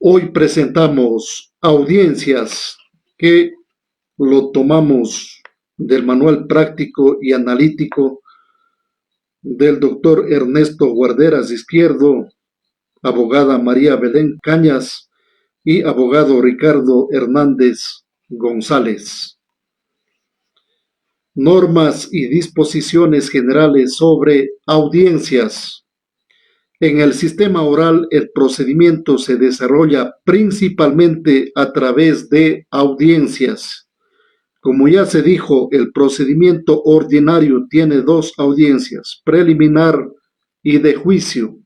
Hoy presentamos audiencias que lo tomamos del manual práctico y analítico del doctor Ernesto Guarderas Izquierdo, abogada María Belén Cañas y abogado Ricardo Hernández González. Normas y disposiciones generales sobre audiencias. En el sistema oral, el procedimiento se desarrolla principalmente a través de audiencias. Como ya se dijo, el procedimiento ordinario tiene dos audiencias, preliminar y de juicio,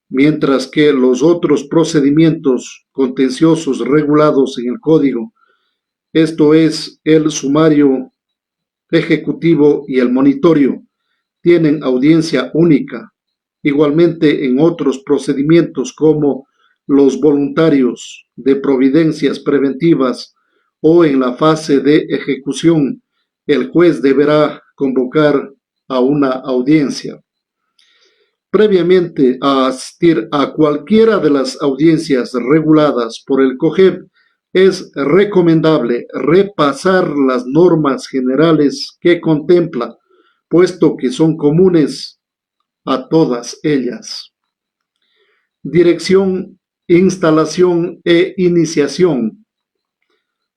mientras que los otros procedimientos contenciosos regulados en el Código, esto es, el sumario ejecutivo y el monitorio, tienen audiencia única. Igualmente en otros procedimientos como los voluntarios de providencias preventivas o en la fase de ejecución, el juez deberá convocar a una audiencia. Previamente a asistir a cualquiera de las audiencias reguladas por el COGEB, es recomendable repasar las normas generales que contempla, puesto que son comunes a todas ellas. Dirección, instalación e iniciación.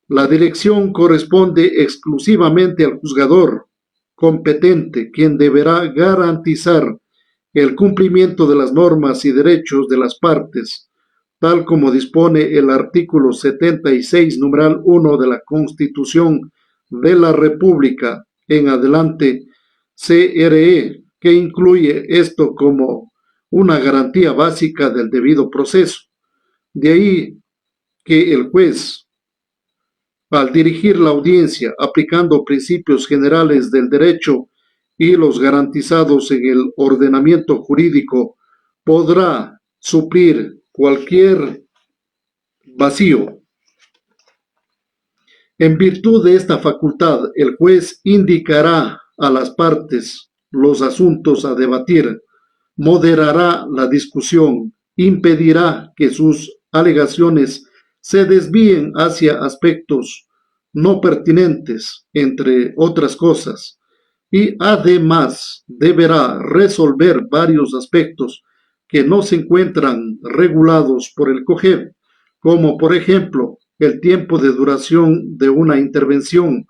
La dirección corresponde exclusivamente al juzgador competente, quien deberá garantizar el cumplimiento de las normas y derechos de las partes, tal como dispone el artículo 76, numeral 1 de la Constitución de la República en adelante, CRE, que incluye esto como una garantía básica del debido proceso. De ahí que el juez, al dirigir la audiencia aplicando principios generales del derecho y los garantizados en el ordenamiento jurídico, podrá suplir cualquier vacío. En virtud de esta facultad, el juez indicará a las partes los asuntos a debatir, moderará la discusión, impedirá que sus alegaciones se desvíen hacia aspectos no pertinentes, entre otras cosas, y además deberá resolver varios aspectos que no se encuentran regulados por el COGEB, como por ejemplo el tiempo de duración de una intervención,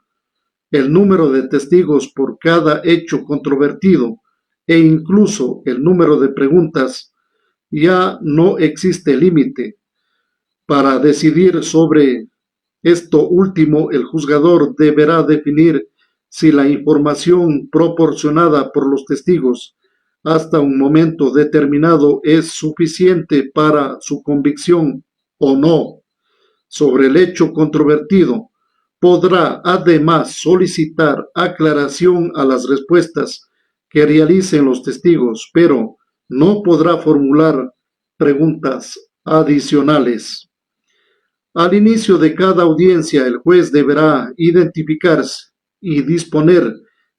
el número de testigos por cada hecho controvertido e incluso el número de preguntas. Ya no existe límite. Para decidir sobre esto último, el juzgador deberá definir si la información proporcionada por los testigos hasta un momento determinado es suficiente para su convicción o no sobre el hecho controvertido. Podrá además solicitar aclaración a las respuestas que realicen los testigos, pero no podrá formular preguntas adicionales. Al inicio de cada audiencia, el juez deberá identificarse y disponer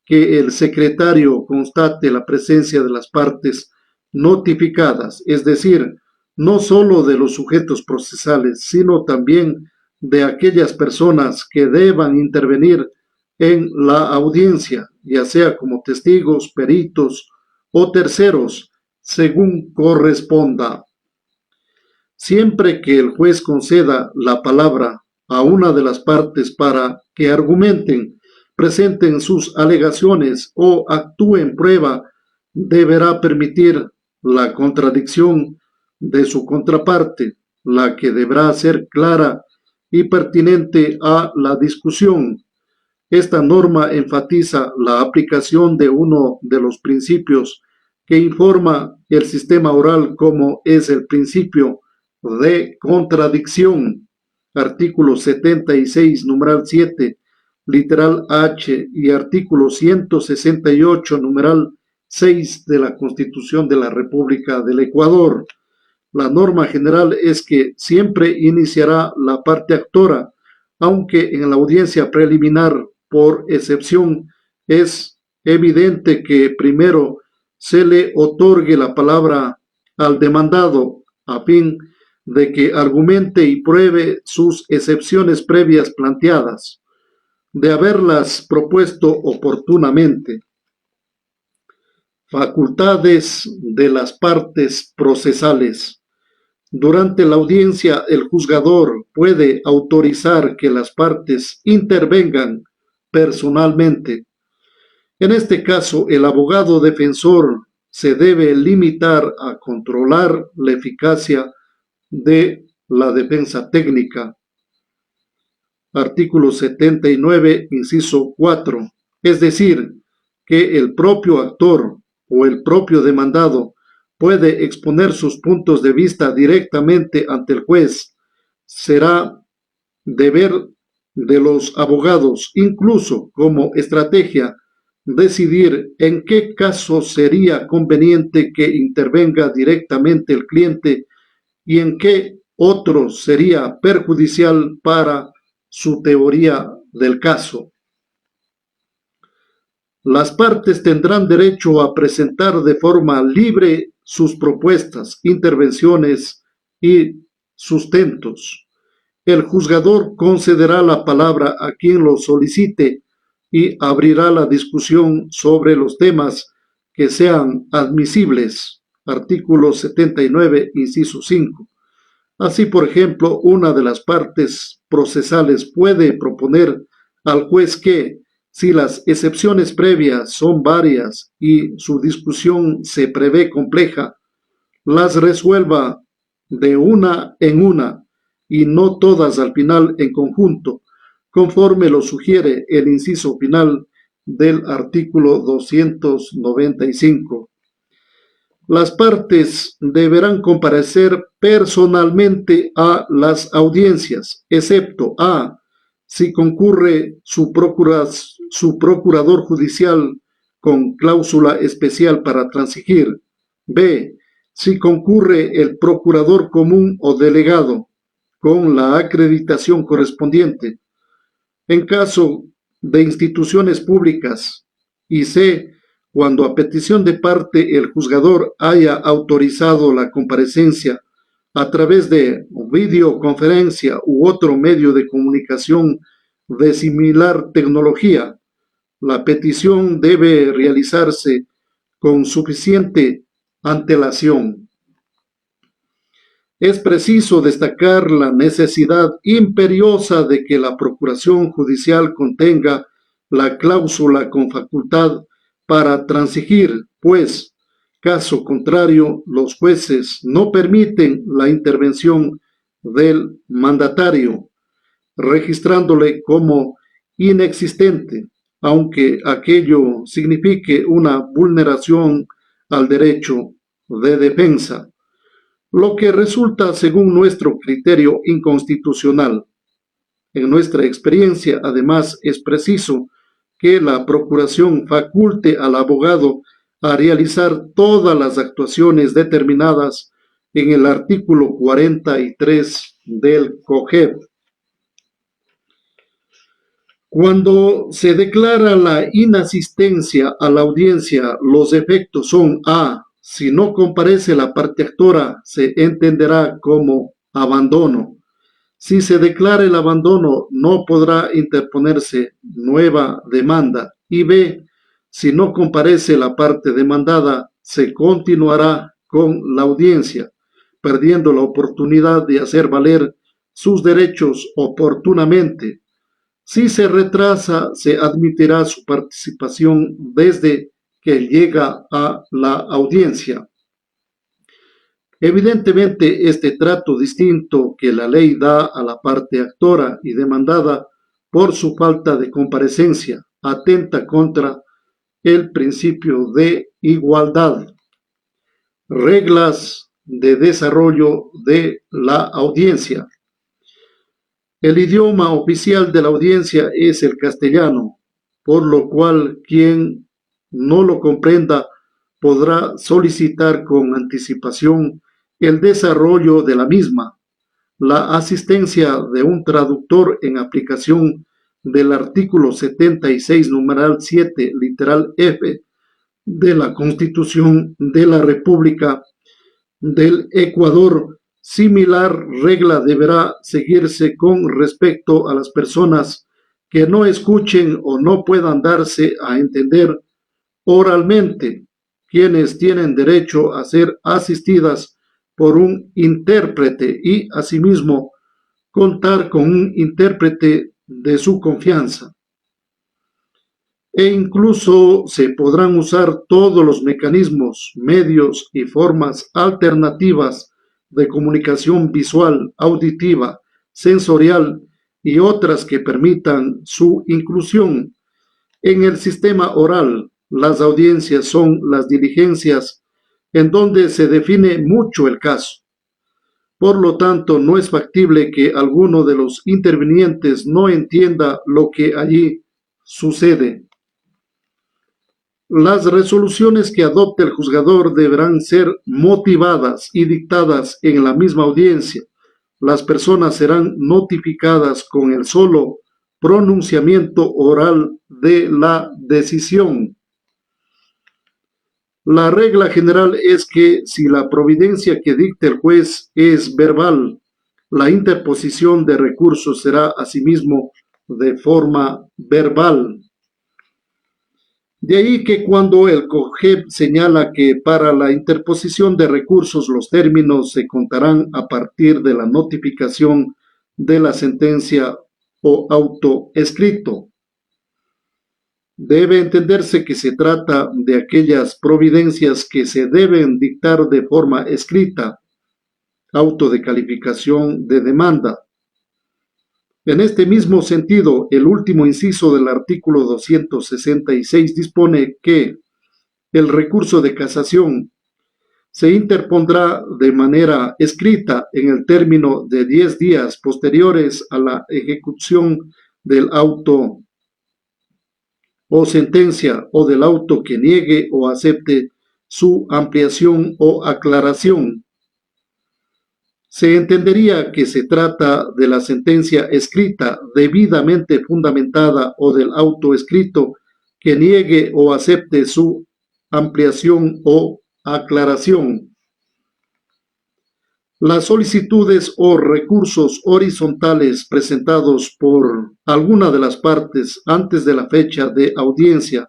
que el secretario constate la presencia de las partes notificadas, es decir, no solo de los sujetos procesales, sino también de aquellas personas que deban intervenir en la audiencia, ya sea como testigos, peritos o terceros, según corresponda. Siempre que el juez conceda la palabra a una de las partes para que argumenten, presenten sus alegaciones o actúen prueba, deberá permitir la contradicción de su contraparte, la que deberá ser clara y pertinente a la discusión. Esta norma enfatiza la aplicación de uno de los principios que informa el sistema oral, como es el principio de contradicción, artículo 76, numeral 7, literal H, y artículo 168, numeral 6 de la Constitución de la República del Ecuador. La norma general es que siempre iniciará la parte actora, aunque en la audiencia preliminar, por excepción, es evidente que primero se le otorgue la palabra al demandado a fin de que argumente y pruebe sus excepciones previas planteadas, de haberlas propuesto oportunamente. Facultades de las partes procesales. Durante la audiencia, el juzgador puede autorizar que las partes intervengan personalmente. En este caso, el abogado defensor se debe limitar a controlar la eficacia de la defensa técnica. Artículo 79, inciso 4. Es decir, que el propio actor o el propio demandado puede exponer sus puntos de vista directamente ante el juez. Será deber de los abogados, incluso como estrategia, decidir en qué caso sería conveniente que intervenga directamente el cliente y en qué otro sería perjudicial para su teoría del caso. Las partes tendrán derecho a presentar de forma libre sus propuestas, intervenciones y sustentos. El juzgador concederá la palabra a quien lo solicite y abrirá la discusión sobre los temas que sean admisibles. Artículo 79, inciso 5. Así, por ejemplo, una de las partes procesales puede proponer al juez que, si las excepciones previas son varias y su discusión se prevé compleja, las resuelva de una en una y no todas al final en conjunto, conforme lo sugiere el inciso final del artículo 295. Las partes deberán comparecer personalmente a las audiencias, excepto a. Si concurre su procurador judicial con cláusula especial para transigir. B. Si concurre el procurador común o delegado con la acreditación correspondiente. En caso de instituciones públicas. Y C. Cuando a petición de parte el juzgador haya autorizado la comparecencia a través de videoconferencia u otro medio de comunicación de similar tecnología, la petición debe realizarse con suficiente antelación. Es preciso destacar la necesidad imperiosa de que la Procuración Judicial contenga la cláusula con facultad para transigir, pues, caso contrario, los jueces no permiten la intervención del mandatario, registrándole como inexistente, aunque aquello signifique una vulneración al derecho de defensa, lo que resulta, según nuestro criterio, inconstitucional. En nuestra experiencia, además, es preciso que la Procuración faculte al abogado a realizar todas las actuaciones determinadas en el artículo 43 del COGEB. Cuando se declara la inasistencia a la audiencia, los efectos son a. Si no comparece la parte actora, se entenderá como abandono. Si se declara el abandono, no podrá interponerse nueva demanda. Y B. Si no comparece la parte demandada, se continuará con la audiencia, perdiendo la oportunidad de hacer valer sus derechos oportunamente. Si se retrasa, se admitirá su participación desde que llega a la audiencia. Evidentemente, este trato distinto que la ley da a la parte actora y demandada por su falta de comparecencia atenta contra el principio de igualdad. Reglas de desarrollo de la audiencia. El idioma oficial de la audiencia es el castellano, por lo cual quien no lo comprenda podrá solicitar con anticipación el desarrollo de la misma, la asistencia de un traductor en aplicación del artículo 76, numeral 7, literal F, de la Constitución de la República del Ecuador Similar regla deberá seguirse con respecto a las personas que no escuchen o no puedan darse a entender oralmente, quienes tienen derecho a ser asistidas por un intérprete y asimismo contar con un intérprete de su confianza. E incluso se podrán usar todos los mecanismos, medios y formas alternativas de comunicación visual, auditiva, sensorial y otras que permitan su inclusión en el sistema oral. Las audiencias son las diligencias en donde se define mucho el caso. Por lo tanto, no es factible que alguno de los intervinientes no entienda lo que allí sucede. Las resoluciones que adopte el juzgador deberán ser motivadas y dictadas en la misma audiencia. Las personas serán notificadas con el solo pronunciamiento oral de la decisión. La regla general es que si la providencia que dicte el juez es verbal, la interposición de recursos será asimismo de forma verbal. De ahí que cuando el COGEP señala que para la interposición de recursos los términos se contarán a partir de la notificación de la sentencia o auto escrito, debe entenderse que se trata de aquellas providencias que se deben dictar de forma escrita, auto de calificación de demanda. En este mismo sentido, el último inciso del artículo 266 dispone que el recurso de casación se interpondrá de manera escrita en el término de 10 días posteriores a la ejecución del auto o sentencia o del auto que niegue o acepte su ampliación o aclaración. Se entendería que se trata de la sentencia escrita debidamente fundamentada o del auto escrito que niegue o acepte su ampliación o aclaración. Las solicitudes o recursos horizontales presentados por alguna de las partes antes de la fecha de audiencia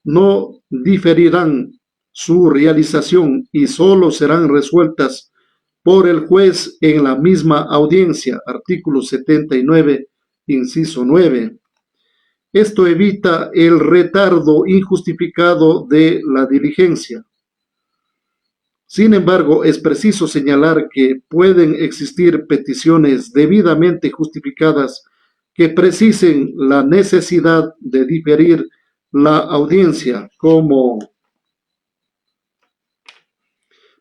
no diferirán su realización y solo serán resueltas por el juez en la misma audiencia, artículo 79, inciso 9. Esto evita el retardo injustificado de la diligencia. Sin embargo, es preciso señalar que pueden existir peticiones debidamente justificadas que precisen la necesidad de diferir la audiencia, como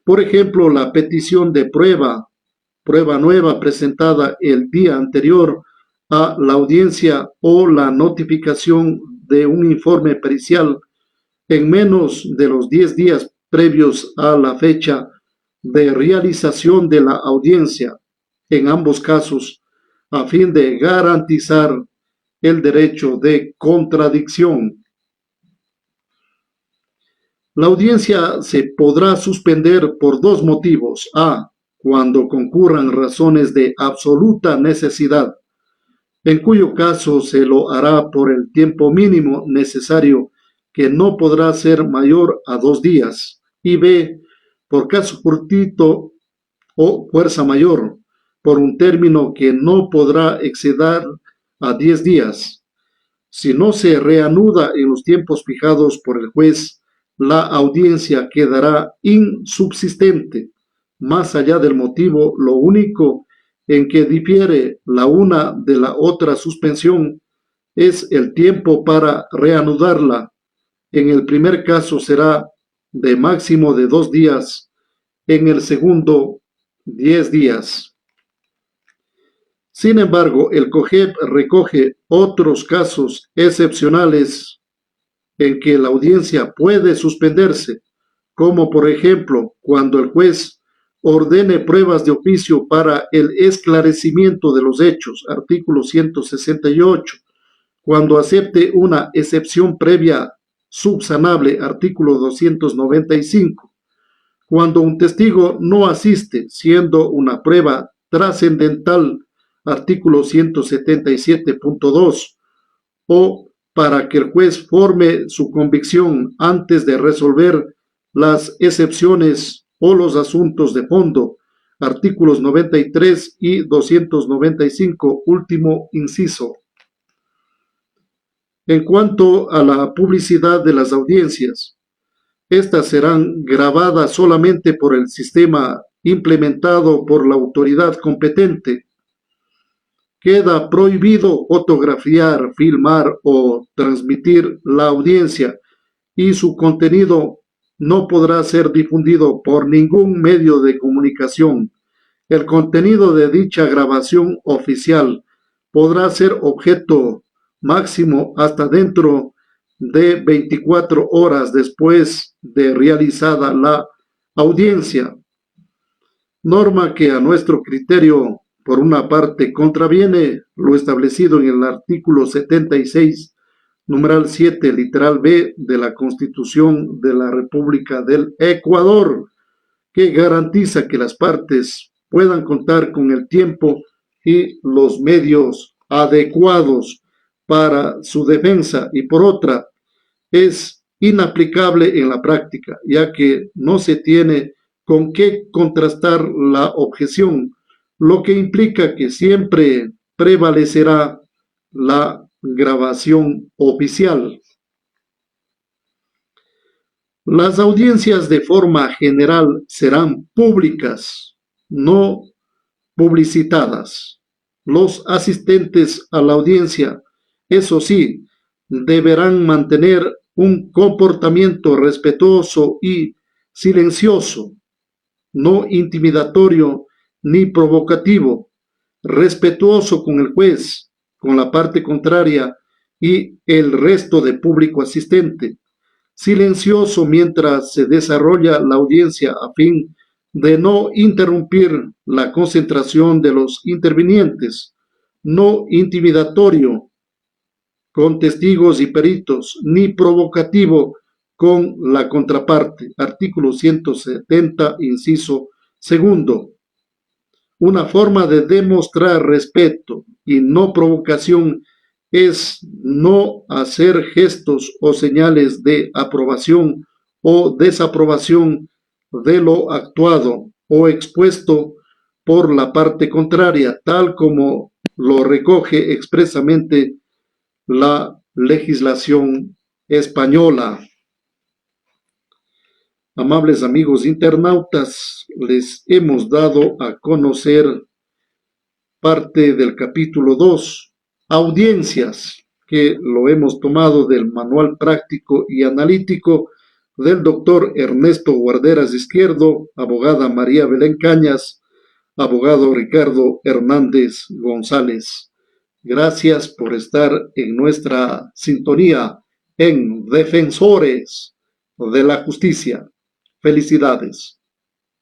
por ejemplo la petición de prueba nueva presentada el día anterior a la audiencia o la notificación de un informe pericial en menos de los 10 días previos a la fecha de realización de la audiencia, en ambos casos, a fin de garantizar el derecho de contradicción. La audiencia se podrá suspender por dos motivos. A, cuando concurran razones de absoluta necesidad, en cuyo caso se lo hará por el tiempo mínimo necesario, que no podrá ser mayor a 2 días. Y B, por caso fortuito o fuerza mayor, por un término que no podrá exceder a 10 días. Si no se reanuda en los tiempos fijados por el juez, la audiencia quedará insubsistente. Más allá del motivo, lo único en que difiere la una de la otra suspensión es el tiempo para reanudarla. En el primer caso será de máximo de 2 días, en el segundo 10 días. Sin embargo, el COGEP recoge otros casos excepcionales en que la audiencia puede suspenderse, como por ejemplo cuando el juez ordene pruebas de oficio para el esclarecimiento de los hechos, artículo 168, cuando acepte una excepción previa subsanable, artículo 295, Cuando un testigo no asiste, siendo una prueba trascendental, artículo 177.2, o para que el juez forme su convicción antes de resolver las excepciones o los asuntos de fondo, artículos 93 y 295, último inciso. En cuanto a la publicidad de las audiencias, estas serán grabadas solamente por el sistema implementado por la autoridad competente. Queda prohibido fotografiar, filmar o transmitir la audiencia y su contenido no podrá ser difundido por ningún medio de comunicación. El contenido de dicha grabación oficial podrá ser objeto máximo hasta dentro de 24 horas después de realizada la audiencia, norma que a nuestro criterio, por una parte, contraviene lo establecido en el artículo 76, numeral 7, literal B de la Constitución de la República del Ecuador, que garantiza que las partes puedan contar con el tiempo y los medios adecuados para su defensa, y por otra, es inaplicable en la práctica, ya que no se tiene con qué contrastar la objeción, lo que implica que siempre prevalecerá la grabación oficial. Las audiencias de forma general serán públicas, no publicitadas. Los asistentes a la audiencia, eso sí, deberán mantener un comportamiento respetuoso y silencioso, no intimidatorio ni provocativo, respetuoso con el juez, con la parte contraria y el resto de público asistente, silencioso mientras se desarrolla la audiencia a fin de no interrumpir la concentración de los intervinientes, no intimidatorio con testigos y peritos, ni provocativo con la contraparte. Artículo 170, inciso segundo. Una forma de demostrar respeto y no provocación es no hacer gestos o señales de aprobación o desaprobación de lo actuado o expuesto por la parte contraria, tal como lo recoge expresamente la legislación española. Amables amigos internautas, les hemos dado a conocer parte del capítulo 2, audiencias, que lo hemos tomado del manual práctico y analítico del doctor Ernesto Guarderas Izquierdo, abogada María Belén Cañas, abogado Ricardo Hernández González. Gracias por estar en nuestra sintonía en Defensores de la Justicia. Felicidades.